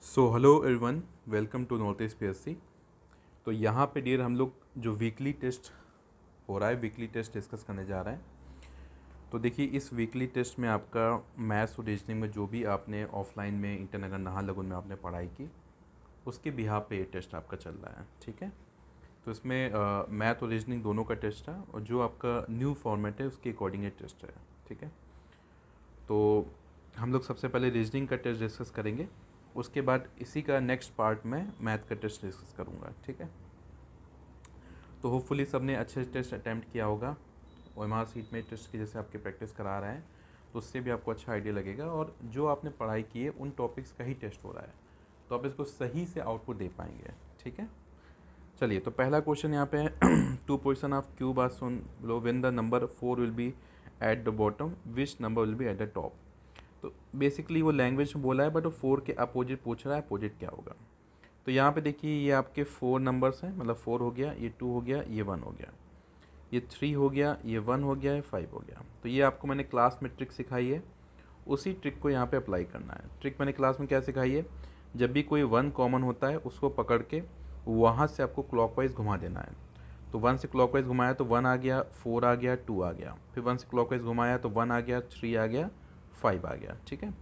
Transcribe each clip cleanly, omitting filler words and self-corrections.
So hello everyone, welcome to north east PSC. तो यहाँ पे डियर हम लोग जो वीकली टेस्ट हो रहा है, वीकली टेस्ट डिस्कस करने जा रहे हैं। तो देखिए, इस वीकली टेस्ट में आपका मैथ्स और रीजनिंग में जो भी आपने ऑफलाइन में इंटरनगर नाहरलगुन में आपने पढ़ाई की, उसके बिहाफ पे ये टेस्ट आपका चल रहा है। ठीक है, तो इसमें मैथ और रीजनिंग दोनों का टेस्ट है, और जो आपका न्यू फॉर्मेट है उसके अकॉर्डिंग ये टेस्ट है। ठीक है, तो हम लोग सबसे पहले रीजनिंग का टेस्ट डिस्कस करेंगे, उसके बाद इसी का नेक्स्ट पार्ट में मैथ का टेस्ट डिस्कस करूँगा। ठीक है, तो होपफुली सबने अच्छे टेस्ट अटैम्प्ट किया होगा, और एमआर सीट में टेस्ट की जैसे आपके प्रैक्टिस करा रहे हैं, तो उससे भी आपको अच्छा आइडिया लगेगा, और जो आपने पढ़ाई की है उन टॉपिक्स का ही टेस्ट हो रहा है, तो आप इसको सही से आउटपुट दे पाएंगे। ठीक है, चलिए, तो पहला क्वेश्चन यहाँ पे है two positions of cube are shown below, when the number 4 will be at the bottom, which number will be at the top. तो बेसिकली वो लैंग्वेज में बोला है, बट वो 4 के अपोजिट पूछ रहा है, अपोजिट क्या होगा। तो यहाँ पे देखिए, ये आपके 4 नंबर्स हैं, मतलब 4 हो गया, ये 2 हो गया, ये 1 हो गया, ये 3 हो गया, ये 1 हो गया, ये 5 हो गया। तो ये आपको मैंने क्लास में ट्रिक सिखाई है, उसी ट्रिक को यहाँ पे अप्लाई करना है। ट्रिक मैंने क्लास में क्या सिखाई है, जब भी कोई 1 कॉमन होता है उसको पकड़ के वहाँ से आपको क्लॉकवाइज घुमा देना है। तो 1 से क्लॉकवाइज घुमाया तो 1 आ गया, 4 आ गया, 2 आ गया, फिर 1 से क्लॉकवाइज घुमाया तो 1 आ गया, 3 आ गया, 5 आ गया। ठीक है,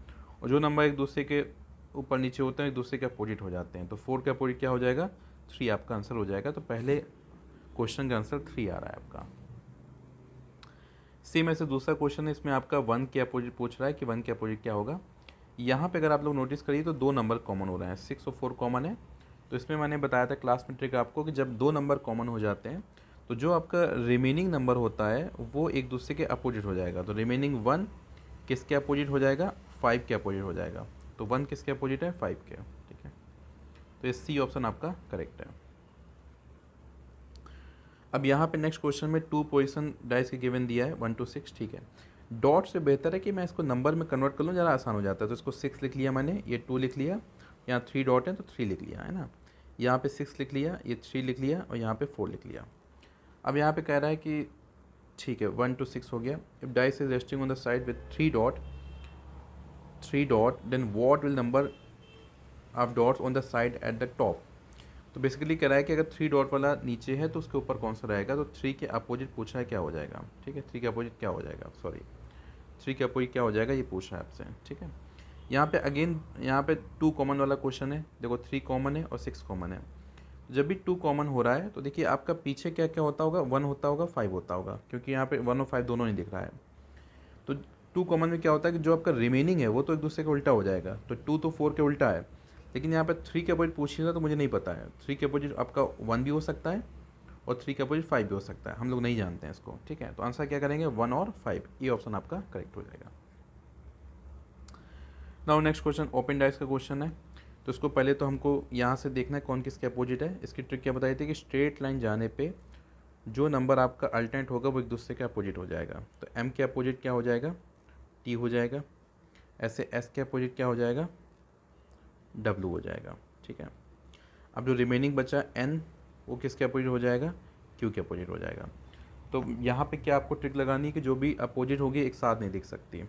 और जो नंबर एक दूसरे के ऊपर नीचे होते हैं एक दूसरे के अपोजिट हो जाते हैं, तो 4 के अपोजिट क्या हो जाएगा, 3 आपका आंसर हो जाएगा। तो पहले क्वेश्चन का आंसर 3 आ रहा है आपका। सेम ऐसे दूसरा क्वेश्चन है, इसमें आपका 1 के अपोजिट पूछ रहा है कि 1 के अपोजिट क्या होगा। यहाँ पे अगर आप लोग नोटिस करिए तो 2 नंबर कॉमन हो रहे हैं, 6 और 4 कॉमन है। तो इसमें मैंने बताया था क्लास में ट्रिक आपको कि जब 2 नंबर कॉमन हो जाते हैं तो जो आपका रिमेनिंग नंबर होता है वो एक दूसरे के अपोजिट हो जाएगा। तो रिमेनिंग 1 किसके अपोजिट हो जाएगा, 5 के अपोजिट हो जाएगा। तो 1 किसके अपोजिट है, 5 के। ठीक है, तो ये सी ऑप्शन आपका करेक्ट है। अब यहाँ पे नेक्स्ट क्वेश्चन में 2 पोजीशन डाइस के गिवन दिया है 1 to 6। ठीक है, डॉट से बेहतर है कि मैं इसको नंबर में कन्वर्ट कर लूँ, ज़रा आसान हो जाता है। तो इसको 6 लिख लिया मैंने, ये 2 लिख लिया, यहाँ 3 डॉट है तो 3 लिख लिया, है ना। यहाँ पे 6 लिख लिया, ये 3 लिख लिया, और यहाँ पे 4 लिख लिया। अब यहाँ पे कह रहा है कि ठीक है 1 to 6 हो गया। If dice is resting on the side with 3 dot then what will number of dots on the side at the top. तो बेसिकली कह रहा है कि अगर 3 डॉट वाला नीचे है तो उसके ऊपर कौन सा रहेगा। तो 3 के अपोजिट पूछा है, क्या हो जाएगा। ठीक है, 3 के अपोजिट क्या हो जाएगा, सॉरी 3 के अपोजिट क्या हो जाएगा, ये पूछा है आपसे। ठीक है, यहाँ पे अगेन यहाँ पे 2 कॉमन वाला क्वेश्चन है। देखो 3 कॉमन है और 6 कॉमन है। जब भी 2 कॉमन हो रहा है तो देखिए आपका पीछे क्या क्या होता होगा, 1 होता होगा, 5 होता होगा, क्योंकि यहाँ पे 1 और 5 दोनों नहीं दिख रहा है। तो 2 कॉमन में क्या होता है कि जो आपका रिमेनिंग है वो तो एक दूसरे का उल्टा हो जाएगा। तो 2 तो 4 के उल्टा है, लेकिन यहाँ पे 3 के अपोजिट पूछिएगा तो मुझे नहीं पता है। 3 के अपोजिट आपका 1 भी हो सकता है, और 3 के अपोजिट 5 भी हो सकता है, हम लोग नहीं जानते हैं इसको। ठीक है, तो आंसर क्या करेंगे, 1 और 5, ये ऑप्शन आपका करेक्ट हो जाएगा। Now next question open dice का क्वेश्चन है। तो इसको पहले तो हमको यहाँ से देखना है कौन किसके अपोजिट है। इसकी ट्रिक क्या बताई थी कि स्ट्रेट लाइन जाने पे जो नंबर आपका अल्टरनेट होगा वो एक दूसरे के अपोजिट हो जाएगा। तो एम के अपोजिट क्या हो जाएगा, टी हो जाएगा। ऐसे एस के अपोजिट क्या हो जाएगा, डब्लू हो जाएगा। ठीक है, अब जो रिमेनिंग बचा एन, वो किसके अपोजिट हो जाएगा, क्यू के अपोजिट हो जाएगा। तो यहाँ पे क्या आपको ट्रिक लगानी है कि जो भी अपोजिट होगी एक साथ नहीं दिख सकती।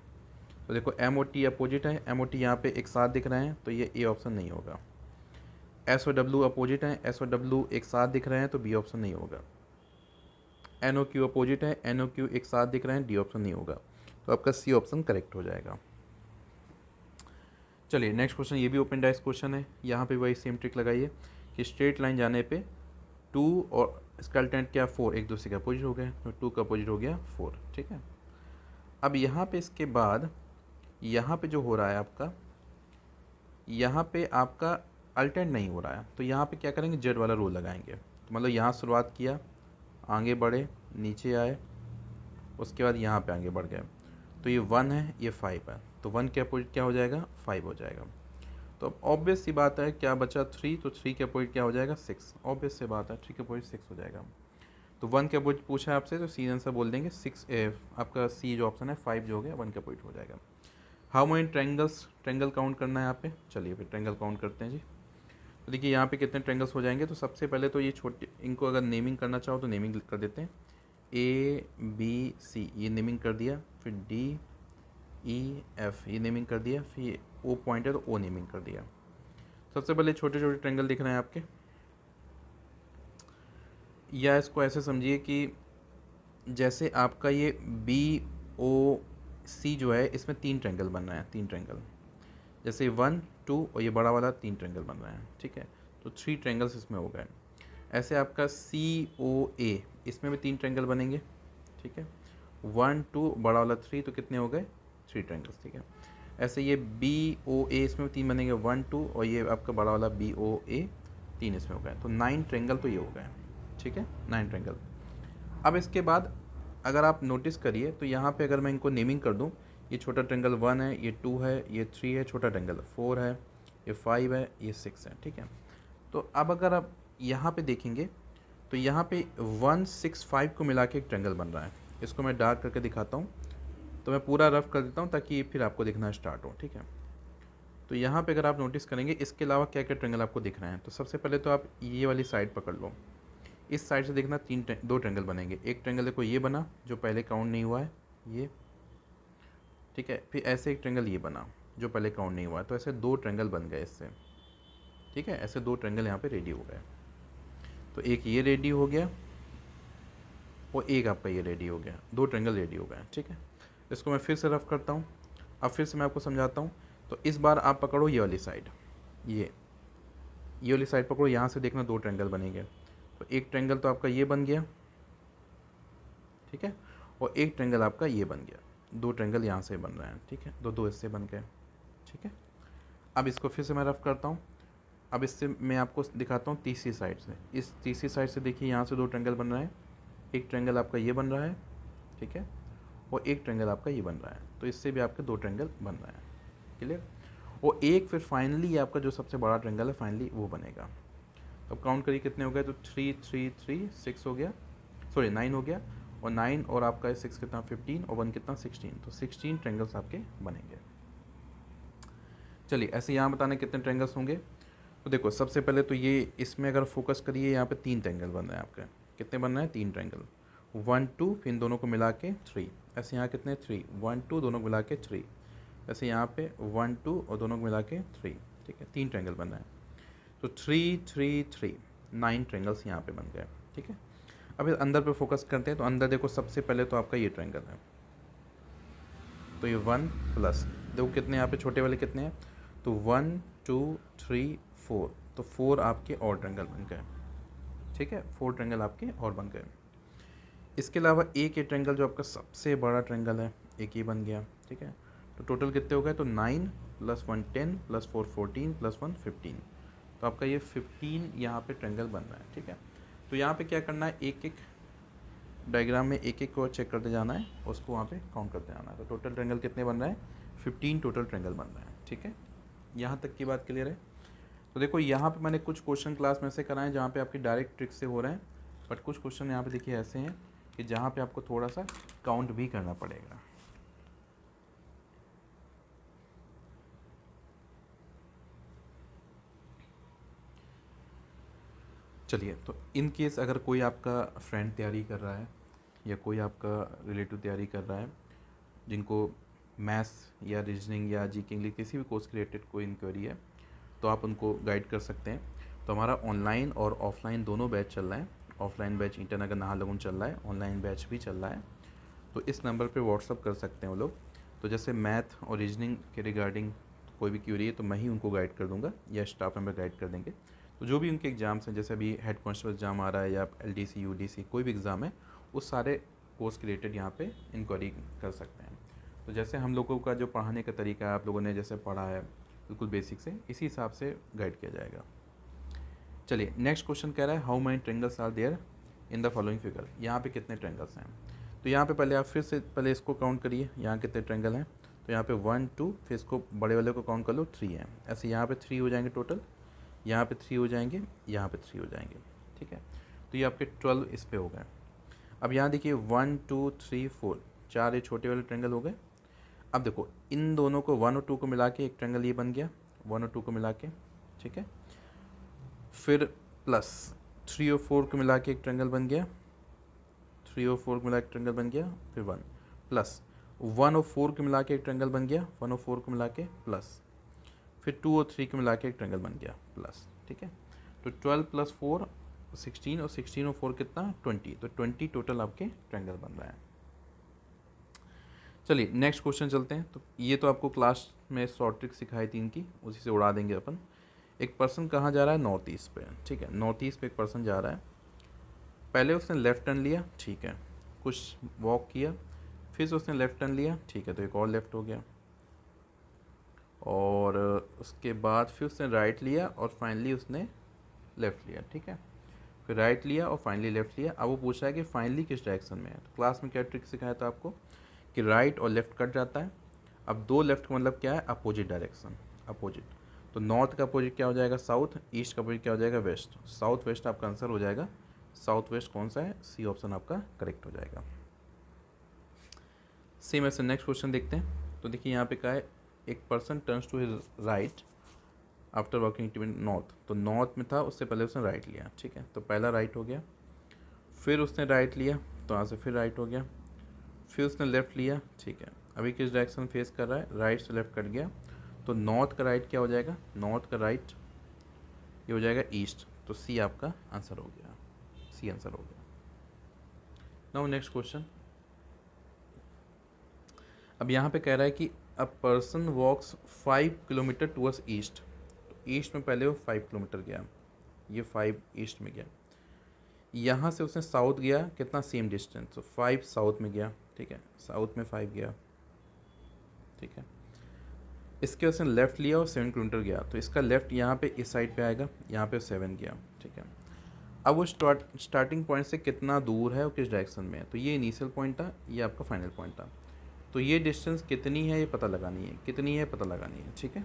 तो देखो एम और टी अपोजिट है, एम और टी यहाँ पे एक साथ दिख रहे हैं, तो ये ए ऑप्शन नहीं होगा। एस और डब्लू अपोजिट हैं, एस और डब्लू एक साथ दिख रहे हैं, तो बी ऑप्शन नहीं होगा। एन ओ क्यू अपोजिट है, एन ओ क्यू एक साथ दिख रहे हैं, डी ऑप्शन नहीं होगा। तो आपका सी ऑप्शन करेक्ट हो जाएगा। चलिए नेक्स्ट क्वेश्चन, ये भी ओपन डाइस क्वेश्चन है। यहाँ पे वही सेम ट्रिक लगाइए कि स्ट्रेट लाइन जाने पे 2 और इसका अल्टरनेट क्या, 4 एक दूसरे के अपोजिट हो गए, तो 2 का अपोजिट हो गया 4। ठीक है, अब यहाँ पे इसके बाद यहाँ पे जो हो रहा है आपका, यहाँ पे आपका अल्टरनेट नहीं हो रहा है, तो यहाँ पे क्या करेंगे, जेड वाला रूल लगाएंगे। तो मतलब यहाँ शुरुआत किया, आगे बढ़े, नीचे आए, उसके बाद यहाँ पे आगे बढ़ गए। तो ये 1 है, ये 5 है, तो 1 के अपोजिट क्या हो जाएगा, 5 हो जाएगा। तो अब ऑब्वियस सी बात है, क्या बचा 3, तो 3 के अपोजिट क्या हो जाएगा, 6। ऑब्वियस सी बात है, 3 के अपोजिट 6 हो जाएगा। तो 1 के अपोजिट पूछा है आपसे, तो सी आंसर बोल देंगे 6। आपका सी जो ऑप्शन है 5 जो हो गया 1 के अपोजिट हो जाएगा। How many triangles, triangle count करना है यहाँ पे। चलिए फिर ट्रैंगल काउंट करते हैं जी। तो देखिए यहाँ पे कितने ट्रैंगल्स हो जाएंगे। तो सबसे पहले तो ये छोटे, इनको अगर नेमिंग करना चाहो तो नेमिंग कर देते हैं। ए बी सी ये नेमिंग कर दिया, फिर डी ई एफ ये नेमिंग कर दिया, फिर ओ पॉइंट है तो ओ नेमिंग कर दिया। सबसे पहले छोटे छोटे ट्रेंगल दिख रहे हैं आपके, या इसको ऐसे समझिए कि जैसे आपका ये बी ओ सी जो है, इसमें 3 ट्रेंगल बन रहे हैं, 3 ट्रेंगल, जैसे 1 2 और ये बड़ा वाला 3 ट्रेंगल बन रहे हैं, ठीक है, तो 3 ट्रेंगल्स इसमें हो गए। ऐसे आपका सी ओ ए, इसमें भी 3 ट्रेंगल बनेंगे, ठीक है, 1 2 बड़ा वाला 3, तो कितने हो गए, 3 ट्रेंगल्स, ठीक है। ऐसे ये बी ओ ए, इसमें भी 3 बनेंगे, 1 2 और ये आपका बड़ा वाला बी ओ ए, 3 इसमें हो गए, तो 9 ट्रेंगल तो ये हो गए, ठीक है, 9 ट्रेंगल। अब इसके बाद अगर आप नोटिस करिए तो यहाँ पे अगर मैं इनको नेमिंग कर दूँ, ये छोटा ट्रेंगल 1 है, ये 2 है, ये 3 है, छोटा ट्रेंगल 4 है, ये 5 है, ये 6 है, ठीक है। तो अब अगर आप यहाँ पे देखेंगे तो यहाँ पे 1 6 5 को मिला के एक ट्रेंगल बन रहा है। इसको मैं डार्क करके दिखाता हूँ, तो मैं पूरा रफ कर देता हूँ ताकि फिर आपको दिखना स्टार्ट हो, ठीक है। तो यहाँ पे अगर आप नोटिस करेंगे इसके अलावा क्या क्या ट्रेंगल आपको दिख रहे हैं, तो सबसे पहले तो आप ये वाली साइड पकड़ लो, इस साइड से देखना 2 ट्रेंगल बनेंगे। एक ट्रेंगल देखो ये बना जो पहले काउंट नहीं हुआ है, ये, ठीक है, फिर ऐसे एक ट्रेंगल ये बना जो पहले काउंट नहीं हुआ है, तो ऐसे 2 ट्रेंगल बन गए इससे, ठीक है, ऐसे 2 ट्रेंगल यहाँ पे रेडी हो गए। तो एक ये रेडी हो गया और एक आपका ये रेडी हो गया, 2 ट्रेंगल रेडी हो गए, ठीक है। इसको मैं फिर से रफ करता हूँ, अब फिर से मैं आपको समझाता हूँ। तो इस बार आप पकड़ो ये वाली साइड, ये वाली साइड पकड़ो, यहाँ से देखना 2 ट्रेंगल बनेंगे। तो एक ट्रेंगल तो आपका ये बन गया, ठीक है, और एक ट्रेंगल आपका ये बन गया, 2 ट्रेंगल यहाँ से बन रहे हैं, ठीक है, दो इससे बन गए, ठीक है। अब इसको फिर से मैं रफ करता हूँ, अब इससे मैं आपको दिखाता हूँ तीसरी साइड से। इस तीसरी साइड से देखिए यहाँ से 2 ट्रेंगल बन रहा है, एक ट्रेंगल आपका ये बन रहा है, ठीक है, और एक ट्रेंगल आपका ये बन रहा है, तो इससे भी आपके 2 ट्रेंगल बन रहे हैं, क्लियर। और एक फिर फाइनली आपका जो सबसे बड़ा ट्रेंगल है फाइनली वो बनेगा। अब काउंट करिए कितने हो गए, तो 3 3 3 6 हो गया, सॉरी 9 हो गया, और 9 और आपका 6 कितना 15 और 1 कितना 16, तो 16 ट्रेंगल्स आपके बनेंगे। चलिए ऐसे यहाँ बताने कितने ट्रेंगल्स होंगे, तो देखो सबसे पहले तो ये इसमें अगर फोकस करिए यहाँ पे 3 ट्रेंगल बन रहे हैं आपके, कितने बन रहे हैं 3 ट्रेंगल, 1 2 फिर इन दोनों को मिला के 3, ऐसे यहाँ कितने 3 1 2 दोनों को मिला के 3, ऐसे यहाँ पे 1 2 और दोनों को मिला के 3, ठीक है, 3 ट्रेंगल बन रहे हैं, तो 3 3 3 9 ट्रेंगल्स यहाँ पे बन गए, ठीक है। अब इस अंदर पे फोकस करते हैं, तो अंदर देखो सबसे पहले तो आपका ये ट्रायंगल है, तो ये 1 प्लस देखो कितने यहाँ पे छोटे वाले कितने हैं, तो 1 2 3 4, तो 4 आपके और ट्रायंगल बन गए, ठीक है, 4 ट्रायंगल आपके और बन गए। इसके अलावा एक ये ट्रायंगल जो आपका सबसे बड़ा ट्रायंगल है, एक ये बन गया, ठीक है, तो टोटल कितने हो गए, तो 9 प्लस 1 10 प्लस 4 14 प्लस 1 15, तो आपका ये 15 यहाँ पे ट्रायंगल बन रहा है, ठीक है। तो यहाँ पे क्या करना है, एक एक डायग्राम में एक एक को चेक करते जाना है, उसको वहाँ पे काउंट करते जाना है। तो टोटल ट्रायंगल कितने बन रहे हैं, 15 टोटल ट्रायंगल बन रहे हैं, ठीक है। यहाँ तक की बात क्लियर है। तो देखो यहाँ पे मैंने कुछ क्वेश्चन क्लास में से कराए जहाँ पे आपकी डायरेक्ट ट्रिक से हो रहे हैं, बट कुछ क्वेश्चन यहाँ पे देखिए ऐसे हैं कि जहाँ पे आपको थोड़ा सा काउंट भी करना पड़ेगा। चलिए, तो इन केस अगर कोई आपका फ्रेंड तैयारी कर रहा है या कोई आपका रिलेटिव तैयारी कर रहा है जिनको मैथ्स या रीजनिंग या जीके इंग्लिश किसी भी कोर्स के रिलेटेड कोई इंक्वायरी है, तो आप उनको गाइड कर सकते हैं। तो हमारा ऑनलाइन और ऑफलाइन दोनों बैच चल रहे हैं। ऑफलाइन बैच ईटानगर नाहरलगुन चल रहा है, ऑनलाइन बैच भी चल रहा है। तो इस नंबर पे व्हाट्सअप कर सकते हैं वो लोग। तो जैसे मैथ और रीजनिंग के रिगार्डिंग कोई भी क्यूरी है तो मैं ही उनको गाइड कर दूंगा या स्टाफ मेंबर गाइड कर देंगे। तो जो भी उनके एग्ज़ाम्स हैं, जैसे अभी हेड कांस्टेबल एग्ज़ाम आ रहा है या LDC UDC कोई भी एग्ज़ाम है, उस सारे कोर्स के रिलेटेड यहाँ पे इंक्वायरी कर सकते हैं। तो जैसे हम लोगों का जो पढ़ाने का तरीका है, आप लोगों ने जैसे पढ़ा है बिल्कुल बेसिक से, इसी हिसाब से गाइड किया जाएगा। चलिए नेक्स्ट क्वेश्चन कह रहा है how many triangles are there in the following figure. यहाँ पे कितने ट्रेंगल्स हैं, तो यहाँ पे पहले आप फिर से पहले इसको काउंट करिए, यहाँ कितने ट्रेंगल हैं। तो यहाँ पे 1 2, फिर इसको बड़े वाले को काउंट कर लो 3 है, ऐसे यहाँ पे 3 हो जाएंगे टोटल, यहाँ पे 3 हो जाएंगे, यहाँ पे 3 हो जाएंगे, ठीक है। तो ये आपके 12 इस पे हो गए। अब यहाँ देखिए 1 2 3 4, 4 ये छोटे वाले ट्रेंगल हो गए। अब देखो इन दोनों को 1 और 2 को मिला के एक ट्रेंगल ये बन गया, 1 और 2 को मिला के, ठीक है। फिर प्लस 3 और 4 को मिला के एक ट्रेंगल बन गया, 3 और 4 को मिला के ट्रेंगल बन गया, फिर 1 प्लस 1 और 4 को मिला के एक ट्रेंगल बन गया, 1 और 4 को मिला के प्लस, फिर 2 और 3 को मिला के एक ट्रायंगल बन गया प्लस, ठीक है। तो 12 + 4 16 और 16 और 4 कितना 20, तो 20 टोटल आपके ट्रायंगल बन रहा है। चलिए नेक्स्ट क्वेश्चन चलते हैं। तो ये तो आपको क्लास में शॉर्ट ट्रिक सिखाई थी इनकी, उसी से उड़ा देंगे अपन। एक पर्सन कहाँ जा रहा है, नॉर्थ ईस्ट पे, ठीक है। नॉर्थ ईस्ट पे एक पर्सन जा रहा है, पहले उसने लेफ़्ट टर्न लिया, ठीक है, कुछ वॉक किया, फिर से उसने लेफ़्ट टर्न लिया, ठीक है, तो एक और लेफ़्ट हो गया, और उसके बाद फिर उसने राइट लिया और फाइनली उसने लेफ़्ट लिया, ठीक है। फिर राइट लिया और फाइनली लेफ़्ट लिया। अब वो पूछ रहा है कि फाइनली किस डायरेक्शन में है। तो क्लास में क्या ट्रिक सिखाया था आपको कि राइट और लेफ़्ट कट जाता है। अब दो लेफ़्ट का मतलब क्या है, अपोजिट डायरेक्शन, अपोजिट। तो नॉर्थ का अपोजिट क्या हो जाएगा, साउथ, ईस्ट का अपोजिट क्या हो जाएगा, वेस्ट। साउथ वेस्ट आपका आंसर हो जाएगा। साउथ वेस्ट कौन सा है, सी ऑप्शन आपका करेक्ट हो जाएगा। सेम ऐसे नेक्स्ट क्वेश्चन देखते हैं। तो देखिए यहाँ पे क्या है, एक person turns to his right after walking to north. तो नॉर्थ में था, उससे पहले उसने राइट लिया, ठीक है। तो पहला राइट हो गया, फिर उसने राइट लिया, तो यहाँ से फिर राइट हो गया, फिर उसने लेफ़्ट लिया, ठीक है। अभी किस डायरेक्शन फेस कर रहा है, राइट से लेफ़्ट कट गया। तो नॉर्थ का राइट क्या हो जाएगा, नॉर्थ का राइट ये हो जाएगा ईस्ट। तो सी आपका आंसर हो गया, सी आंसर हो गया। Now next question. अब यहाँ पे कह रहा है कि a person walks 5 kilometre towards east. तो ईस्ट में पहले वो 5 किलोमीटर गया, ये 5 ईस्ट में गया। यहाँ से उसने साउथ गया, कितना सेम डिस्टेंस, तो 5 साउथ में गया, ठीक है, साउथ में 5 गया, ठीक है। इसके उसने लेफ़्ट लिया और 7 किलोमीटर गया। तो इसका लेफ़्ट यहाँ पे इस साइड पे आएगा, यहाँ पे 7 गया, ठीक है। अब वो स्टार्टिंग पॉइंट से कितना दूर है और किस डायरेक्शन में है। तो ये इनिशियल पॉइंट था, ये आपका फाइनल पॉइंट था। तो ये डिस्टेंस कितनी है ये पता लगानी है, कितनी है पता लगानी है, ठीक है।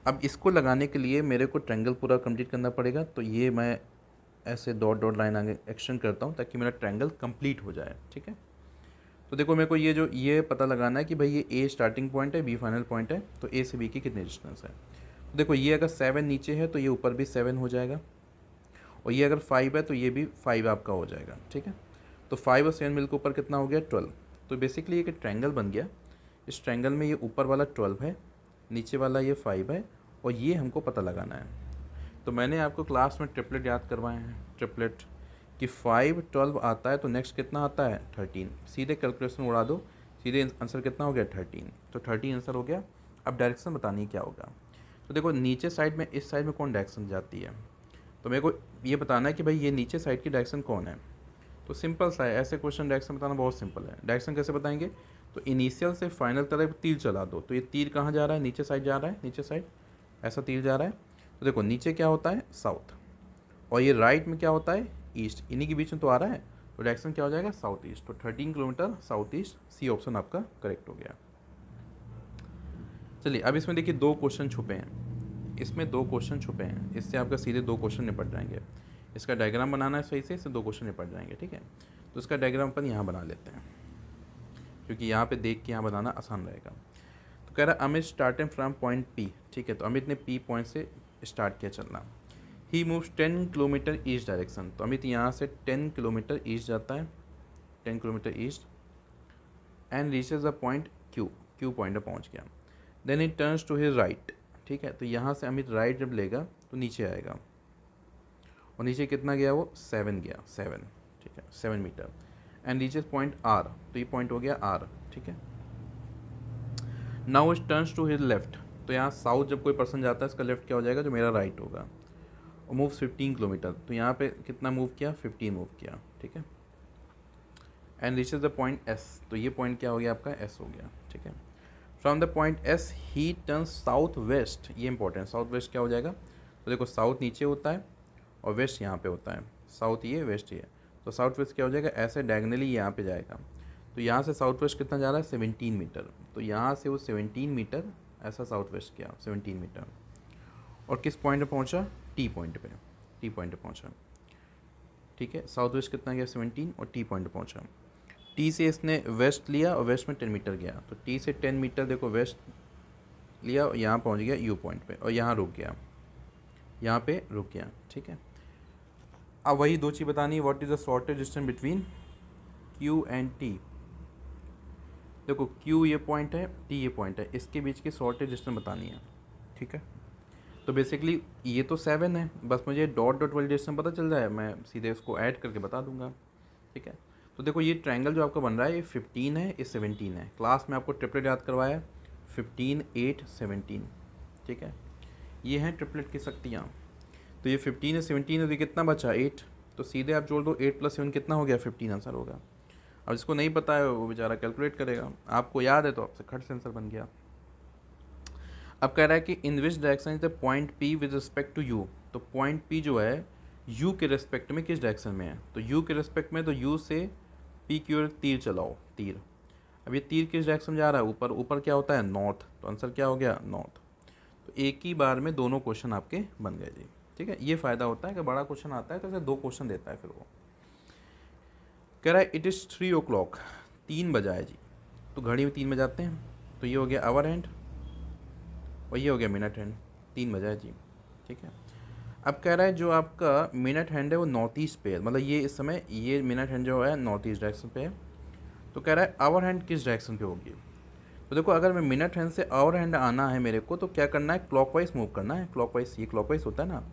अब इसको लगाने के लिए मेरे को ट्रायंगल पूरा कंप्लीट करना पड़ेगा। तो ये मैं ऐसे डॉट डॉट लाइन आगे एक्सटेंड करता हूँ ताकि मेरा ट्रायंगल कंप्लीट हो जाए, ठीक है। तो देखो मेरे को ये पता लगाना है कि भाई ये ए स्टार्टिंग पॉइंट है, बी फाइनल पॉइंट है, तो ए से बी की कितनी डिस्टेंस है। तो देखो ये अगर 7 नीचे है तो ये ऊपर भी 7 हो जाएगा, और ये अगर 5 है तो ये भी 5 आपका हो जाएगा, ठीक है। तो 5 और 7 मिलकर ऊपर कितना हो गया, 12। तो बेसिकली एक ट्रायंगल बन गया। इस ट्रायंगल में ये ऊपर वाला 12 है, नीचे वाला ये 5 है, और ये हमको पता लगाना है। तो मैंने आपको क्लास में ट्रिपलेट याद करवाए हैं, ट्रिपलेट कि 5 12 आता है, तो नेक्स्ट कितना आता है 13। सीधे कैलकुलेशन उड़ा दो, सीधे आंसर कितना हो गया 13। तो 13 आंसर हो गया। अब डायरेक्शन बतानी क्या होगा। तो देखो नीचे साइड में, इस साइड में कौन डायरेक्शन जाती है, तो मेरे को ये बताना है कि भाई ये नीचे साइड की डायरेक्शन कौन है। तो सिंपल सा है, ऐसे क्वेश्चन डायरेक्शन बताना बहुत सिंपल है। डायरेक्शन कैसे बताएंगे, तो इनिशियल से फाइनल तरफ तीर चला दो। तो ये तीर कहाँ जा रहा है, नीचे साइड जा रहा है, नीचे साइड ऐसा तीर जा रहा है। तो देखो नीचे क्या होता है, साउथ, और ये राइट में क्या होता है, ईस्ट, इन्हीं के बीच में तो आ रहा है। तो डायरेक्शन क्या हो जाएगा, साउथ ईस्ट। तो 13 kilometre south east, C option आपका करेक्ट हो गया। चलिए अब इसमें देखिए दो क्वेश्चन छुपे हैं, इसमें दो क्वेश्चन छुपे हैं, इससे आपका सीधे दो क्वेश्चन निपट जाएंगे। इसका डायग्राम बनाना है सही से, इससे दो क्वेश्चन निपट जाएंगे, ठीक है। तो इसका डायग्राम अपन यहाँ बना लेते हैं, क्योंकि यहाँ पे देख के यहाँ बनाना आसान रहेगा। तो कह रहा है Amit starting from point P, ठीक है। तो अमित ने पी पॉइंट से स्टार्ट किया चलना। He moves 10 kilometre east direction. तो अमित यहाँ से 10 किलोमीटर ईस्ट जाता है, 10 kilometre east, and reaches the point Q, Q point पर पहुँच गया। Then it turns to his right, ठीक है। तो यहाँ से अमित राइट जब लेगा तो नीचे आएगा, और नीचे कितना गया वो 7 गया, 7, ठीक है, 7 metre, and reaches point R. तो ये पॉइंट हो गया आर, ठीक है। Now it turns to his left. तो यहाँ साउथ जब कोई पर्सन जाता है इसका लेफ्ट क्या हो जाएगा, जो मेरा राइट होगा, और मूव 15 किलोमीटर। तो यहाँ पे कितना मूव किया, 15 मूव किया, ठीक है। And reaches the point S. तो ये पॉइंट क्या हो गया आपका, एस हो गया, ठीक है। From the point S he turn south west. ये इंपॉर्टेंट, साउथ वेस्ट क्या हो जाएगा। तो देखो साउथ नीचे होता है और वेस्ट यहाँ पे होता है, साउथ ये वेस्ट ये। तो साउथ वेस्ट क्या हो जाएगा, ऐसे डायगनली यहाँ पे जाएगा। तो यहाँ से साउथ वेस्ट कितना जा रहा है, 17 मीटर। तो यहाँ से वो 17 मीटर ऐसा साउथ वेस्ट किया, 17 मीटर, और किस पॉइंट पे पहुँचा, टी पॉइंट पे, टी पॉइंट पे पहुँचा, ठीक है। साउथ वेस्ट कितना गया 17, और टी पॉइंट पे पहुँचा। टी से इसने वेस्ट लिया और वेस्ट में 10 मीटर गया। तो टी से 10 मीटर देखो वेस्ट लिया और यहाँ पहुँच गया यू पॉइंट पे, और यहाँ रुक गया, यहाँ पे रुक गया, ठीक है। अब वही दो चीज़ बतानी है, what is the shortage distance between Q and T. देखो क्यू ये पॉइंट है, टी ये पॉइंट है, इसके बीच की शॉर्टेज डिस्टेंस बतानी है। ठीक है। तो बेसिकली ये तो 7 है, बस मुझे डॉट डॉट वाली डिस्टेंस पता चल जाए, मैं सीधे उसको ऐड करके बता दूंगा। ठीक है। तो देखो ये ट्रायंगल जो आपका बन रहा है ये 15 है, ये 17 है। क्लास में आपको ट्रिपलेट याद करवाया 15, 8, 17। ठीक है, ये हैं ट्रिपलेट की शक्तियाँ। तो ये 15 है, 17 है, तो ये कितना बचा 8। तो सीधे आप जोड़ दो 8 + 7 कितना हो गया 15 आंसर होगा। अब जिसको नहीं पता है वो बेचारा कैलकुलेट करेगा, आपको याद है तो आपसे खट से आंसर बन गया। अब कह रहा है कि in which direction is the point P with respect to you. तो पॉइंट पी जो है यू के रिस्पेक्ट में किस डायरेक्शन में है, तो यू के रिस्पेक्ट में, तो यू से पी की ओर तीर चलाओ, तीर। अब ये तीर किस डायरेक्शन में जा रहा है, ऊपर। ऊपर क्या होता है नॉर्थ, तो आंसर क्या हो गया नॉर्थ। तो एक ही बार में दोनों क्वेश्चन आपके बन गए जी। ठीक है, ये फ़ायदा होता है कि बड़ा क्वेश्चन आता है तो ऐसे 2 क्वेश्चन देता है फिर वो। कह रहा है इट इज़ 3 o'clock, 3 बजा है जी। तो घड़ी में 3 बजाते हैं, तो ये हो गया आवर हैंड और ये हो गया मिनट हैंड, 3 बजा है जी। ठीक है। अब कह रहा है जो आपका मिनट हैंड है वो नॉर्थ ईस्ट पे है, मतलब ये इस समय ये मिनट हैंड जो है नॉर्थ ईस्ट डायरेक्शन पे है। तो कह रहा है आवर हैंड किस डायरेक्शन पे होगी। तो देखो अगर मैं मिनट हैंड से आवर हैंड आना है मेरे को, तो क्या करना है क्लॉकवाइज मूव करना है। क्लॉकवाइज, ये क्लॉकवाइज होता है ना,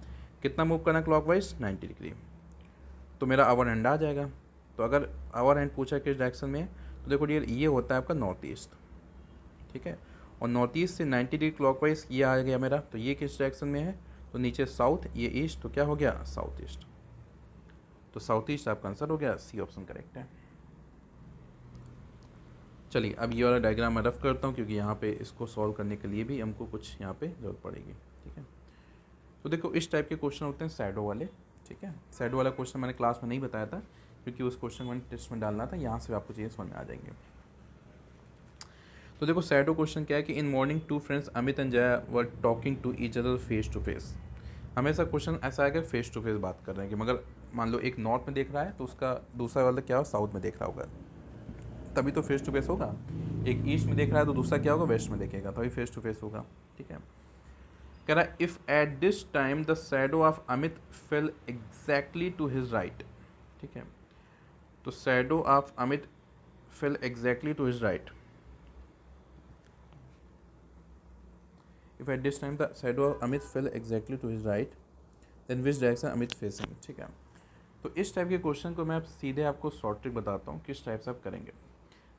कितना मूव करना है क्लॉकवाइज 90 डिग्री, तो मेरा आवर हैंड आ जाएगा। तो अगर आवर हैंड पूछा किस डायरेक्शन में है, तो देखो डियर ये होता है आपका नॉर्थ ईस्ट। ठीक है, और नॉर्थ ईस्ट से 90 डिग्री क्लॉकवाइज ये आ गया मेरा, तो ये किस डायरेक्शन में है, तो नीचे साउथ, ये ईस्ट, तो क्या हो गया साउथ ईस्ट। तो साउथ ईस्ट आपका आंसर हो गया, सी ऑप्शन करेक्ट है। चलिए अब ये वाला डायग्राम मैं रफ करता हूँ, क्योंकि यहाँ पे इसको सॉल्व करने के लिए भी हमको कुछ यहाँ पे जरूरत पड़ेगी। ठीक है, तो देखो इस टाइप के क्वेश्चन होते हैं शैडो वाले। ठीक है, शैडो वाला क्वेश्चन मैंने क्लास में नहीं बताया था, क्योंकि उस क्वेश्चन को मैंने टेस्ट में डालना था, यहाँ से आपको चीज़ें समझ में आ जाएंगे। तो देखो शैडो क्वेश्चन क्या है कि in morning 2 friends Amit and Jaya were talking to each other face to face. हमेशा क्वेश्चन ऐसा है कि फेस टू फेस बात कर रहे हैं, कि मगर मान लो एक नॉर्थ में देख रहा है तो उसका दूसरा वाला क्या हो साउथ में देख रहा होगा, तभी तो फेस टू फेस होगा। एक ईस्ट में देख रहा है तो दूसरा क्या होगा वेस्ट में देखेगा, तभी फेस टू फेस होगा। ठीक है, कह रहा है if at this time the shadow of Amit fell exactly to his right. ठीक है, तो shadow of Amit fell exactly to his right. If at this time the shadow of Amit fell exactly to his right then which direction Amit facing. ठीक है, तो इस type के question को मैं आप सीधे आपको शॉर्ट ट्रिक बताता हूँ किस टाइप से आप करेंगे।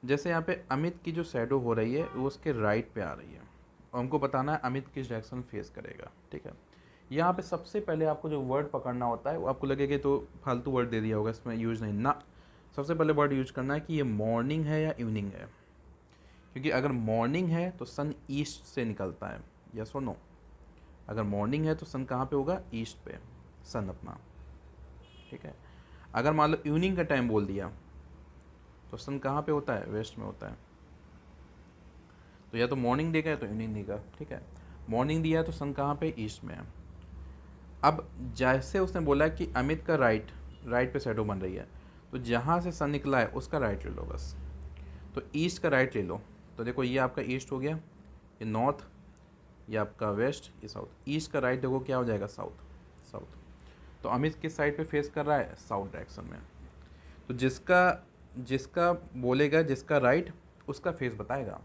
जैसे यहाँ पे अमित की जो शैडो हो रही है वो उसके राइट पे आ रही है, और हमको बताना है अमित किस डायरेक्शन फेस करेगा। ठीक है, यहाँ पे सबसे पहले आपको जो वर्ड पकड़ना होता है, वो आपको लगेगा तो फालतू वर्ड दे दिया होगा, इसमें यूज नहीं ना। सबसे पहले वर्ड यूज करना है कि ये मॉर्निंग है या इवनिंग है, क्योंकि अगर मॉर्निंग है तो सन ईस्ट से निकलता है, यस और नो। अगर मॉर्निंग है तो सन कहाँ पे होगा ईस्ट पे, सन अपना। ठीक है, अगर मान लो इवनिंग का टाइम बोल दिया तो सन कहाँ पे होता है वेस्ट में होता है। तो या तो मॉर्निंग देगा या तो इवनिंग देगा। ठीक है, मॉर्निंग दिया है तो सन कहाँ पे ईस्ट में है। अब जैसे उसने बोला कि अमित का राइट पे शैडो बन रही है, तो जहाँ से सन निकला है उसका राइट ले लो बस। तो ईस्ट का राइट ले लो, तो देखो ये आपका ईस्ट हो गया, ये नॉर्थ, ये आपका वेस्ट, ये साउथ। ईस्ट का राइट देखो क्या हो जाएगा साउथ। तो अमित किस साइड पे फेस कर रहा है साउथ डायरेक्शन में। तो जिसका बोलेगा जिसका राइट उसका फेस बताएगा।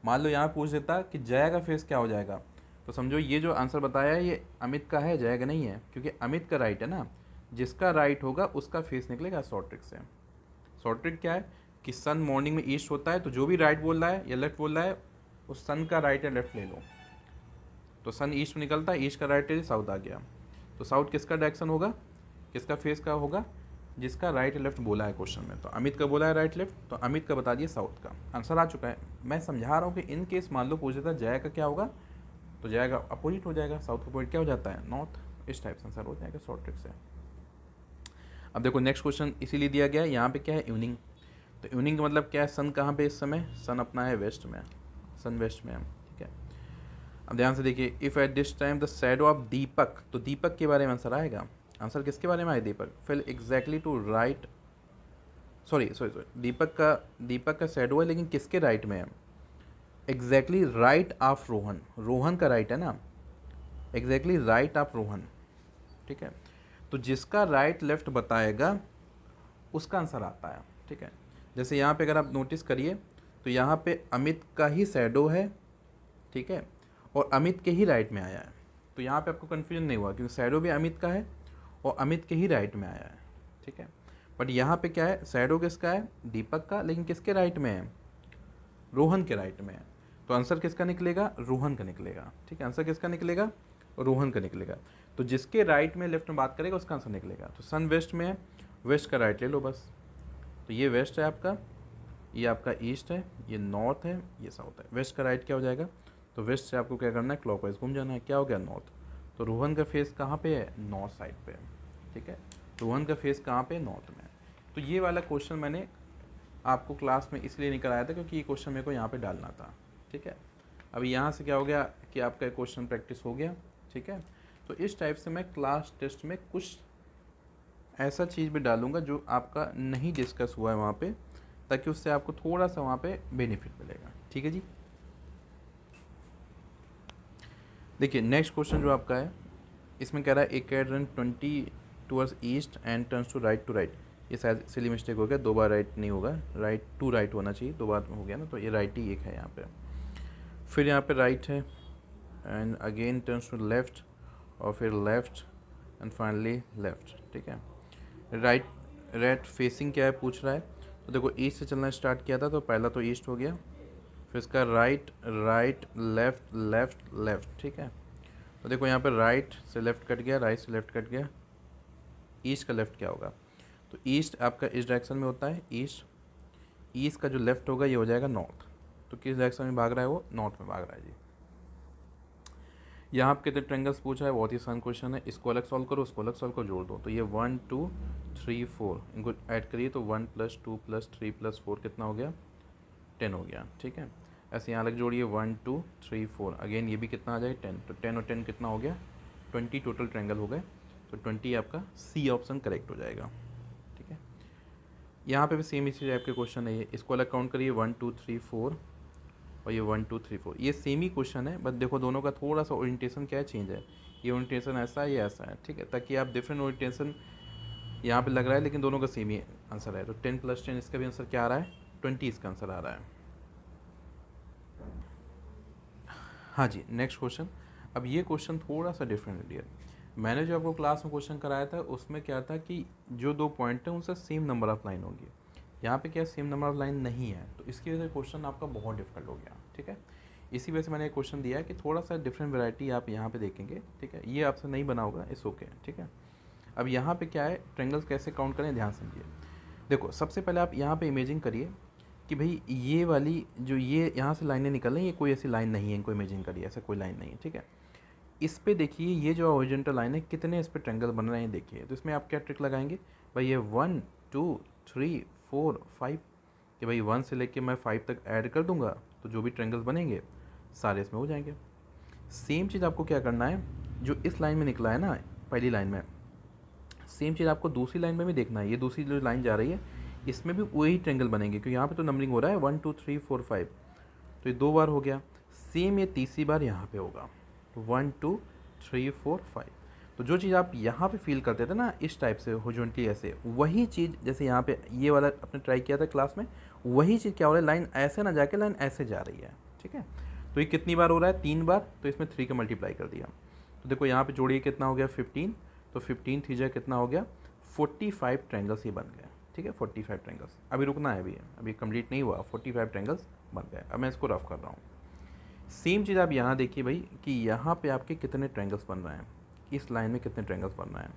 मान लो यहाँ पूछ देता कि जया का फेस क्या हो जाएगा, तो समझो ये जो आंसर बताया है ये अमित का है, जया का नहीं है, क्योंकि अमित का राइट है ना। जिसका राइट होगा उसका फेस निकलेगा शॉर्ट ट्रिक से। शॉर्ट ट्रिक क्या है कि सन मॉर्निंग में ईस्ट होता है, तो जो भी राइट बोल रहा है या लेफ्ट बोल रहा है उस सन का राइट या लेफ्ट ले लो। तो सन ईस्ट में निकलता है, ईस्ट का राइट है, साउथ आ गया। तो साउथ किसका डायरेक्शन होगा, किसका फेस का होगा, जिसका राइट लेफ्ट बोला है क्वेश्चन में। तो अमित का बोला है राइट लेफ्ट, तो अमित का बता दिए साउथ का। आंसर आ चुका है। मैं समझा रहा हूँ कि इन केस मान लो पूछ देता जया का क्या होगा, तो जया का अपोजिट हो जाएगा, साउथ का अपोजिट क्या हो जाता है नॉर्थ। इस टाइप से आंसर हो जाएगा शॉर्ट ट्रिक से। अब देखो नेक्स्ट क्वेश्चन इसीलिए दिया गया है, यहाँ पे क्या है इवनिंग। तो इवनिंग का मतलब क्या है, सन कहाँ पे इस समय, सन अपना है वेस्ट में, सन वेस्ट में है। ठीक है, अब ध्यान से देखिए if at this time the shadow of Deepak, तो दीपक के बारे में आंसर आएगा। आंसर किसके बारे में आए Deepak, fell exactly to right, sorry Deepak का शैडो है लेकिन किसके राइट में है, exactly right of Rohan. Rohan का राइट है ना, एग्जैक्टली राइट ऑफ रोहन। ठीक है, तो जिसका राइट लेफ्ट बताएगा उसका आंसर आता है। ठीक है, जैसे यहाँ पे अगर आप नोटिस करिए तो यहाँ पे अमित का ही शैडो है। ठीक है, और अमित के ही राइट में आया है। तो यहाँ पे आपको कन्फ्यूजन नहीं हुआ क्योंकि शैडो भी अमित का है और अमित के ही राइट में आया है, ठीक है। बट यहाँ पे क्या है, शैडो किसका है, दीपक का, लेकिन किसके राइट में है, रोहन के राइट में है। तो आंसर किसका निकलेगा, रोहन का निकलेगा, ठीक है। आंसर किसका निकलेगा, रोहन का निकलेगा। तो जिसके राइट में लेफ्ट में बात करेगा उसका आंसर निकलेगा। तो सन वेस्ट में है, वेस्ट का राइट ले लो बस। तो ये वेस्ट है आपका, ये आपका ईस्ट है, ये नॉर्थ है, ये साउथ है। वेस्ट का राइट क्या हो जाएगा, तो वेस्ट से आपको क्या करना है, क्लॉकवाइज घूम जाना है। क्या हो गया, नॉर्थ। तो रोहन का फेस कहाँ पे है, नॉर्थ साइड पे है, ठीक है। रोहन का फेस कहाँ पे, नॉर्थ में है। तो ये वाला क्वेश्चन मैंने आपको क्लास में इसलिए नहीं कराया था क्योंकि ये क्वेश्चन मेरे को यहाँ पे डालना था, ठीक है। अभी यहाँ से क्या हो गया कि आपका क्वेश्चन प्रैक्टिस हो गया, ठीक है। तो इस टाइप से मैं क्लास टेस्ट में कुछ ऐसा चीज़ भी डालूंगा जो आपका नहीं डिस्कस हुआ है वहाँ पे, ताकि उससे आपको थोड़ा सा वहाँ पे बेनिफिट मिलेगा, ठीक है जी। देखिए नेक्स्ट क्वेश्चन जो आपका है, इसमें कह रहा है a cat run 20 towards east and turns to right. ये शायद सिली मिस्टेक हो गया, 2 बार राइट नहीं होगा, राइट टू राइट होना चाहिए, 2 बार हो गया ना, तो ये राइट ही एक है यहाँ पे। फिर यहाँ पे राइट है and again turns to left और फिर लेफ्ट एंड फाइनली लेफ्ट, ठीक है। राइट फेसिंग क्या है पूछ रहा है, तो देखो ईस्ट से चलना स्टार्ट किया था तो पहला तो ईस्ट हो गया, फिर इसका right right left left left, ठीक है। तो देखो यहाँ पर राइट से लेफ्ट कट गया, राइट से लेफ्ट कट गया, ईस्ट का लेफ्ट क्या होगा, तो ईस्ट आपका इस डायरेक्शन में होता है, ईस्ट का जो लेफ्ट होगा ये हो जाएगा नॉर्थ। तो किस डायरेक्शन में भाग रहा है, वो नॉर्थ में भाग रहा है जी। यहाँ पे कितने ट्रेंगल्स पूछा है, बहुत ही आसान क्वेश्चन है। इसको अलग सॉल्व करो, उसको अलग सॉल्व करो, जोड़ दो। तो ये 1 2 3 4 इनको ऐड करिए तो 1 + 2 + 3 + 4 कितना हो गया, 10 हो गया, ठीक है। ऐसे यहाँ अलग जोड़िए 1 2 3 4, अगेन ये भी कितना आ जाएगा 10। तो 10 और 10 कितना हो गया, 20 टोटल ट्रेंगल हो गए। तो 20 आपका सी ऑप्शन करेक्ट हो जाएगा, ठीक है। यहाँ पे भी सेम इसी टाइप के क्वेश्चन है, ये इसको अलग काउंट करिए 1 2 3 4 और ये 1 2 3 4, ये सेम ही क्वेश्चन है, बट देखो दोनों का थोड़ा सा ओरिएंटेशन क्या है, चेंज है। ये ओरिएंटेशन ऐसा है, ये ऐसा है, ठीक है, ताकि आप डिफरेंट ओरिएंटेशन यहाँ पे लग रहा है लेकिन दोनों का सेम ही आंसर है। तो 10 + 10 इसका भी आंसर क्या आ रहा है, 20 इसका आंसर आ रहा है। हाँ जी, नेक्स्ट क्वेश्चन। अब ये क्वेश्चन थोड़ा सा डिफरेंट है डियर। मैंने जो आपको क्लास में क्वेश्चन कराया था उसमें क्या था कि जो 2 पॉइंट हैं उनसे सेम नंबर ऑफ लाइन होगी। यहाँ पे क्या सेम नंबर ऑफ लाइन नहीं है, तो इसकी वजह से क्वेश्चन आपका बहुत डिफिकल्ट हो गया, ठीक है। इसी वजह से मैंने एक क्वेश्चन दिया है कि थोड़ा सा डिफरेंट वैरायटी आप यहाँ पे देखेंगे, ठीक है। ये आपसे नहीं बना होगा, इट्स ओके, ठीक है। अब यहाँ पे क्या है, ट्रेंगल्स कैसे काउंट करें, ध्यान समझिए। देखो सबसे पहले आप यहाँ पे इमेजिन करिए कि भाई ये वाली जो ये यहाँ से लाइनें निकल रही हैं, ये कोई ऐसी लाइन नहीं है, इनको इमेजिन करिए, ऐसा कोई लाइन नहीं है, ठीक है। इस पे देखिए ये जो हॉरिजॉन्टल लाइन है कितने इस पे ट्रेंगल बन रहे हैं देखिए। तो इसमें आप क्या ट्रिक लगाएंगे, भाई ये 1 2 3 4 5, कि भाई 1 से लेके मैं 5 तक ऐड कर दूंगा तो जो भी ट्रेंगल्स बनेंगे सारे इसमें हो जाएंगे। सेम चीज़ आपको क्या करना है, जो इस लाइन में निकला है ना पहली लाइन में, सेम चीज़ आपको दूसरी लाइन में भी देखना है। ये दूसरी जो लाइन जा रही है इसमें भी वही ट्रेंगल बनेंगे, क्योंकि यहाँ पे तो नंबरिंग हो रहा है 1 2 3 4 5, तो ये 2 बार हो गया। सेम ये तीसरी बार यहाँ पे होगा, तो 1 2 3 4 5। तो जो चीज़ आप यहाँ पे फील करते थे ना इस टाइप से हॉरिजॉन्टली ऐसे, वही चीज़ जैसे यहाँ पे ये वाला अपने ट्राई किया था क्लास में, वही चीज़ क्या हो रहा है, लाइन ऐसे ना जाके लाइन ऐसे जा रही है, ठीक है। तो ये कितनी बार हो रहा है, 3 बार, तो इसमें 3 का मल्टीप्लाई कर दिया। तो देखो यहाँ पे जोड़िए कितना हो गया 15, तो 15 3 कितना हो गया 45 ट्रैंगल्स ही बन गए, ठीक है। 45 ट्रैंगल्स, अभी रुकना है, अभी कंप्लीट नहीं हुआ, 45 ट्रैंगल्स बन गए। अब मैं इसको रफ कर रहा हूँ। सेम चीज़ आप यहाँ देखिए भाई कि यहाँ पे आपके कितने ट्रैंगल्स बन रहे हैं, इस लाइन में कितने ट्रैंगल्स बन रहे हैं।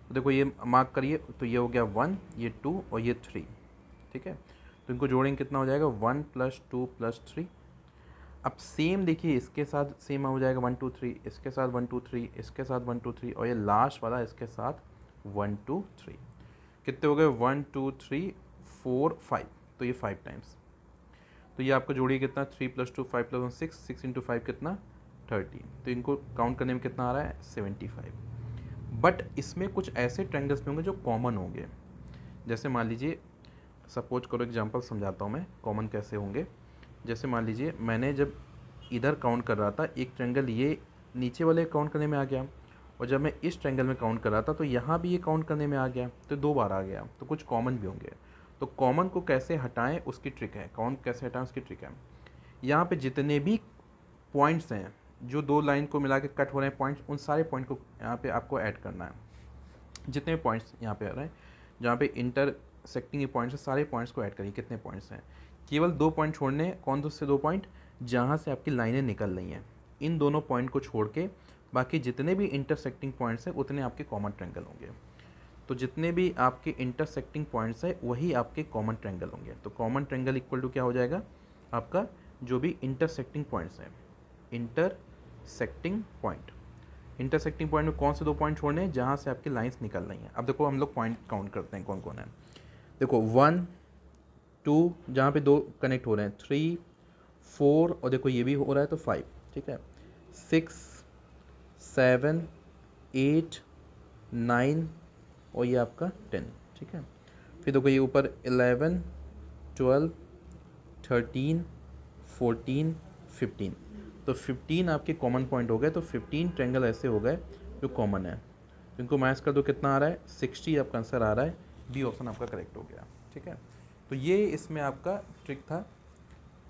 तो देखो ये मार्क करिए, तो ये हो गया 1, ये 2 और ये 3, ठीक है। तो इनको जोड़ेंगे कितना हो जाएगा 1 + 2 + 3। अब सेम देखिए इसके साथ सेम हो जाएगा 1 2 3, इसके साथ 1 2 3, इसके साथ 1 2 3 और ये लास्ट वाला इसके साथ 1 2 3। कितने हो गए 1 2 3 4 5, तो ये 5 टाइम्स। तो ये आपको जोड़िए कितना 3 + 2 5 + 1 6, 6 × 5 कितना 30। तो इनको काउंट करने में कितना आ रहा है 75। बट इसमें कुछ ऐसे ट्रायंगल्स भी होंगे जो कॉमन होंगे। जैसे मान लीजिए, सपोज करो एग्जांपल समझाता हूँ मैं कॉमन कैसे होंगे। जैसे मान लीजिए मैंने जब इधर काउंट कर रहा था, एक ट्रायंगल ये नीचे वाले काउंट करने में आ गया, और जब मैं इस ट्रायंगल में काउंट कर रहा था तो यहाँ भी ये काउंट करने में आ गया, तो 2 बार आ गया। तो कुछ कॉमन भी होंगे। तो कॉमन को कैसे हटाएं उसकी ट्रिक है, काउंट कैसे हटाएं उसकी ट्रिक है। यहाँ पे जितने भी पॉइंट्स हैं जो दो लाइन को मिला के कट हो रहे हैं पॉइंट्स, उन सारे पॉइंट को यहाँ पे आपको ऐड करना है। जितने भी पॉइंट्स यहाँ पे आ रहे हैं, जहाँ पे इंटरसेक्टिंग पॉइंट्स है, सारे पॉइंट्स को ऐड करिए। कितने पॉइंट्स हैं? केवल 2 पॉइंट छोड़ने हैं। कौन से 2 पॉइंट? जहाँ से आपकी लाइनें निकल रही हैं, इन दोनों पॉइंट को छोड़ के बाकी जितने भी इंटरसेक्टिंग पॉइंट्स हैं उतने आपके कॉमन ट्रायंगल होंगे। तो जितने भी आपके इंटरसेक्टिंग पॉइंट्स हैं वही आपके कॉमन ट्रायंगल होंगे। तो कॉमन ट्रायंगल इक्वल टू क्या हो जाएगा? आपका जो भी इंटरसेक्टिंग पॉइंट्स हैं, इंटरसेक्टिंग पॉइंट में कौन से 2 पॉइंट छोड़ने हैं? जहाँ से आपकी लाइंस निकल रही हैं। अब देखो हम लोग पॉइंट काउंट करते हैं कौन कौन है। देखो 1 2, जहाँ पे 2 कनेक्ट हो रहे हैं, 3 4, और देखो ये भी हो रहा है तो 5, ठीक है। 6 7 8 9 और ये आपका 10, ठीक है। फिर देखो ये ऊपर 11 12 13 14 15, तो 15 आपके कॉमन पॉइंट हो गए। तो 15 ट्रायंगल ऐसे हो गए जो कॉमन है। इनको माइनस कर दो, कितना आ रहा है? 60 आपका आंसर आ रहा है। बी ऑप्शन आपका करेक्ट हो गया, ठीक है। तो ये इसमें आपका ट्रिक था,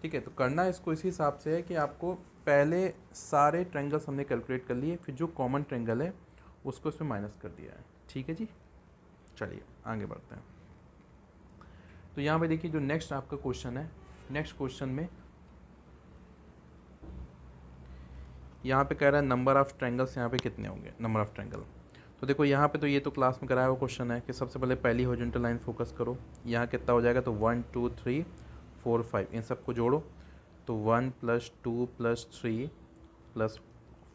ठीक है। तो करना इसको इसी हिसाब से है कि आपको पहले सारे ट्रायंगल्स हमने कैलकुलेट कर लिए, फिर जो कॉमन ट्रायंगल है उसको इसमें माइनस कर दिया है, ठीक है जी। चलिए आगे बढ़ते हैं। तो यहाँ पे देखिए जो नेक्स्ट आपका क्वेश्चन है, नेक्स्ट क्वेश्चन में यहाँ पे कह रहा है नंबर ऑफ़ ट्रायंगल्स यहाँ पे कितने होंगे, नंबर ऑफ़ ट्रायंगल। तो देखो यहाँ पे तो ये तो क्लास में कराया हुआ क्वेश्चन है कि सबसे पहले पहली हॉरिजॉन्टल लाइन फोकस करो। यहाँ कितना हो जाएगा? तो 1 2 3 4 5, इन सबको जोड़ो। तो 1 + 2 + 3 +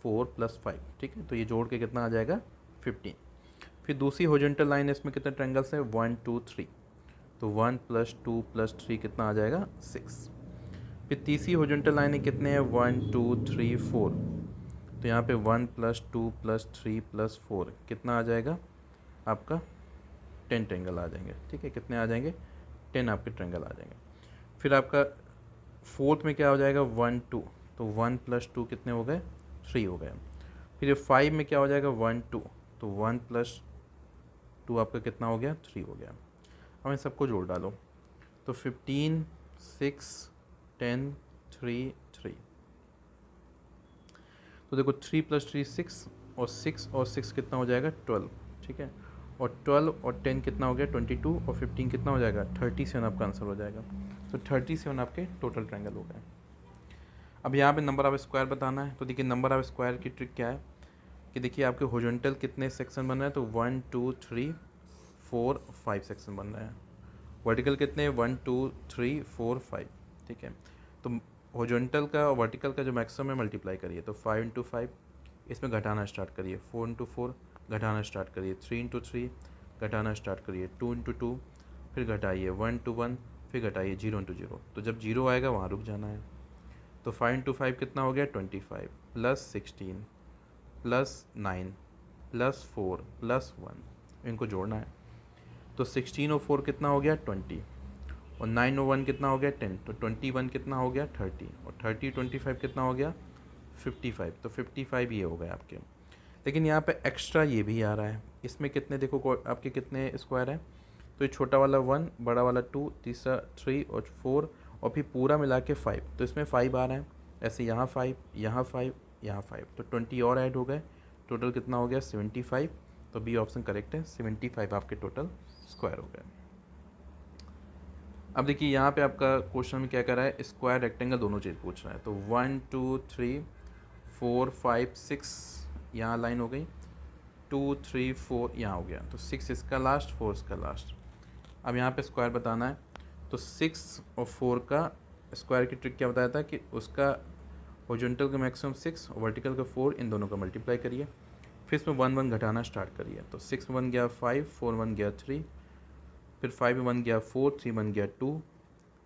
4 + 5, ठीक है। तो ये जोड़ के कितना आ जाएगा? 15। फिर दूसरी हॉरिजॉन्टल लाइन इसमें कितने ट्रायंगल्स है? 1 2 3, तो 1 + 2 + 3 कितना आ जाएगा? 6। फिर तीसरी हॉरिजॉन्टल लाइन कितने हैं? 1 2 3 4, तो यहाँ पे 1 + 2 + 3 + 4 कितना आ जाएगा? आपका 10 ट्रायंगल आ जाएंगे, ठीक है। कितने आ जाएंगे? 10 आपके ट्रायंगल आ जाएंगे। फिर आपका फोर्थ में क्या हो जाएगा? 1 2, तो 1 + 2 कितने हो गए? 3 हो गए। फिर ये 5 में क्या हो जाएगा? 1 2, तो 1 + 2 आपका कितना हो गया? 3 हो गया। अब इन सबको जोड़ डालो, तो 15 6 10 3 3, तो देखो 3 + 3 6, और 6 कितना हो जाएगा? 12, ठीक है। और 12 और 10 कितना हो गया? 22, और 15 कितना हो जाएगा? 37 आपका आंसर हो जाएगा। तो 37 आपके टोटल ट्रायंगल हो गए। अब यहाँ पे नंबर ऑफ स्क्वायर बताना है। तो देखिए नंबर ऑफ स्क्वायर की ट्रिक क्या है कि देखिए आपके हॉरिजॉन्टल कितने सेक्शन बन रहे हैं? तो 1 2 3 4 5 सेक्शन बन रहे हैं। वर्टिकल कितने? 1 2 3 4 5, ठीक है। तो हॉरिजॉन्टल का और वर्टिकल का जो मैक्सिमम है मल्टीप्लाई करिए, तो 5 × 5, इसमें घटाना स्टार्ट करिए। 4 × 4 घटाना स्टार्ट करिए। 3 × 3 घटाना स्टार्ट करिए। 2 × 2 फिर घटाइए। 1 × 1 फिर घटाइए। 0 × 0, तो जब 0 आएगा वहाँ रुक जाना है। तो 5 × 5 कितना हो गया? 25 + 16 + 9 + 4 + 1, इनको जोड़ना है। तो 16 और 4 कितना हो गया? 20, और 9 और 1 कितना हो गया? 10, तो 21 कितना हो गया? 30, और 30 25 कितना हो गया? 55, तो 55 ये हो गए आपके। लेकिन यहाँ पे एक्स्ट्रा ये भी आ रहा है। इसमें कितने देखो आपके कितने स्क्वायर हैं? तो ये छोटा वाला 1, बड़ा वाला 2, तीसरा 3 और 4, और फिर पूरा मिला के 5, तो इसमें 5 आ रहे हैं। ऐसे यहाँ 5, यहाँ 5, यहाँ 5, तो 20 और ऐड हो गए। टोटल कितना हो गया? 75। तो बी ऑप्शन करेक्ट है। 75 आपके टोटल स्क्वायर हो गए। अब देखिए यहाँ पे आपका क्वेश्चन में क्या कर रहा है? स्क्वायर रेक्टेंगल दोनों चीज़ पूछ रहा है। तो 1 2 3 4 5 6 यहाँ लाइन हो गई। 2 3 4 यहाँ हो गया। तो 6 इसका लास्ट, 4 इसका लास्ट। अब यहाँ पे स्क्वायर बताना है। तो 6 और 4 का स्क्वायर की ट्रिक क्या बताया था कि उसका हॉरिजॉन्टल का मैक्सिमम 6 और वर्टिकल का 4, इन दोनों का मल्टीप्लाई करिए। फिर इसमें 1 1 घटाना स्टार्ट करिए। तो 6 1 गया 5, 4 1 गया 3, फिर 5 1 गया 4, 3 1 गया 2,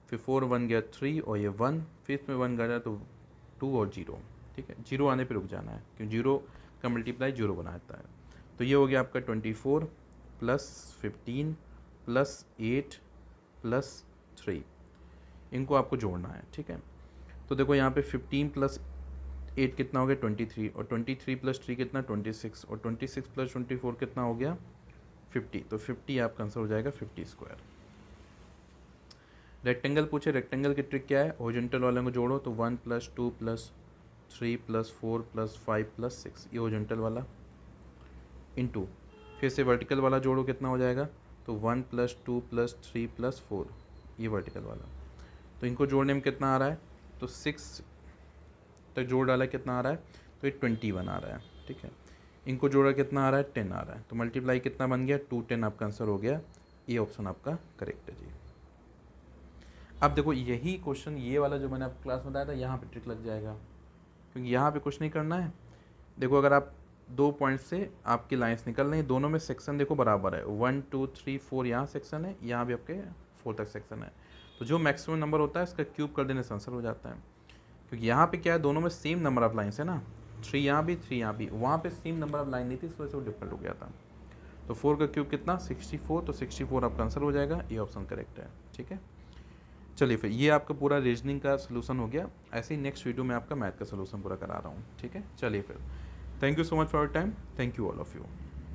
फिर 4 1 गया 3 और ये 1, फिर इसमें 1 गया तो 2 और 0, ठीक है। 0 आने पे रुक जाना है क्योंकि 0 का मल्टीप्लाई 0 बनाता है। तो ये हो गया आपका 24 + 15 + 8 + 3, इनको आपको जोड़ना है, ठीक है। तो देखो यहाँ पे 15 + 8 कितना हो गया? 23, और 23 + 3 कितना? 26, और 26 + 24 कितना हो गया? 50। तो 50 आपका आंसर हो जाएगा 50 स्क्वायर। रेक्टेंगल पूछे, रेक्टेंगल की ट्रिक क्या है? हॉरिजॉन्टल वाले को जोड़ो, तो 1 + 2 + 3 + 4 + 5 + 6, ये हॉरिजॉन्टल वाला, इनटू फिर से वर्टिकल वाला जोड़ो कितना हो जाएगा, तो 1 + 2 + 3 + 4, ये वर्टिकल वाला। तो इनको जोड़ने में कितना आ रहा है, तो 6 तक जोड़ डाला कितना आ रहा है, तो ये 21 आ रहा है, ठीक है। इनको जोड़ा कितना आ रहा है, 10 आ रहा है, तो मल्टीप्लाई कितना बन गया, 2 10 आपका आंसर हो गया। ये ऑप्शन आपका करेक्ट है जी। अब देखो यही क्वेश्चन, ये वाला जो मैंने आपको क्लास में बताया था, यहाँ पे ट्रिक लग जाएगा, क्योंकि यहाँ पे कुछ नहीं करना है। देखो अगर आप 2 पॉइंट से आपकी लाइंस निकल रही हैं, दोनों में सेक्शन देखो बराबर है, 1 2 3 4 यहाँ सेक्शन है, यहाँ भी आपके 4 तक सेक्शन है। तो जो मैक्सिमम नंबर होता है इसका क्यूब कर देने से आंसर हो जाता है, क्योंकि यहाँ पे क्या है, दोनों में सेम नंबर ऑफ लाइन्स है ना, 3 यहाँ भी 3 यहाँ भी, वहाँ पे सेम नंबर ऑफ लाइन नहीं थी, इस वजह से वो डिफरेंट हो गया था। तो 4 का क्यूब कितना, 64, तो 64 आपका आंसर हो जाएगा, ये ऑप्शन करेक्ट है, ठीक है। चलिए फिर ये आपका पूरा रीजनिंग का सोल्यूशन हो गया। ऐसे ही नेक्स्ट वीडियो में आपका मैथ का सोल्यूशन पूरा करा रहा हूँ, ठीक है। चलिए फिर, thank you so much for your time, thank you all of you.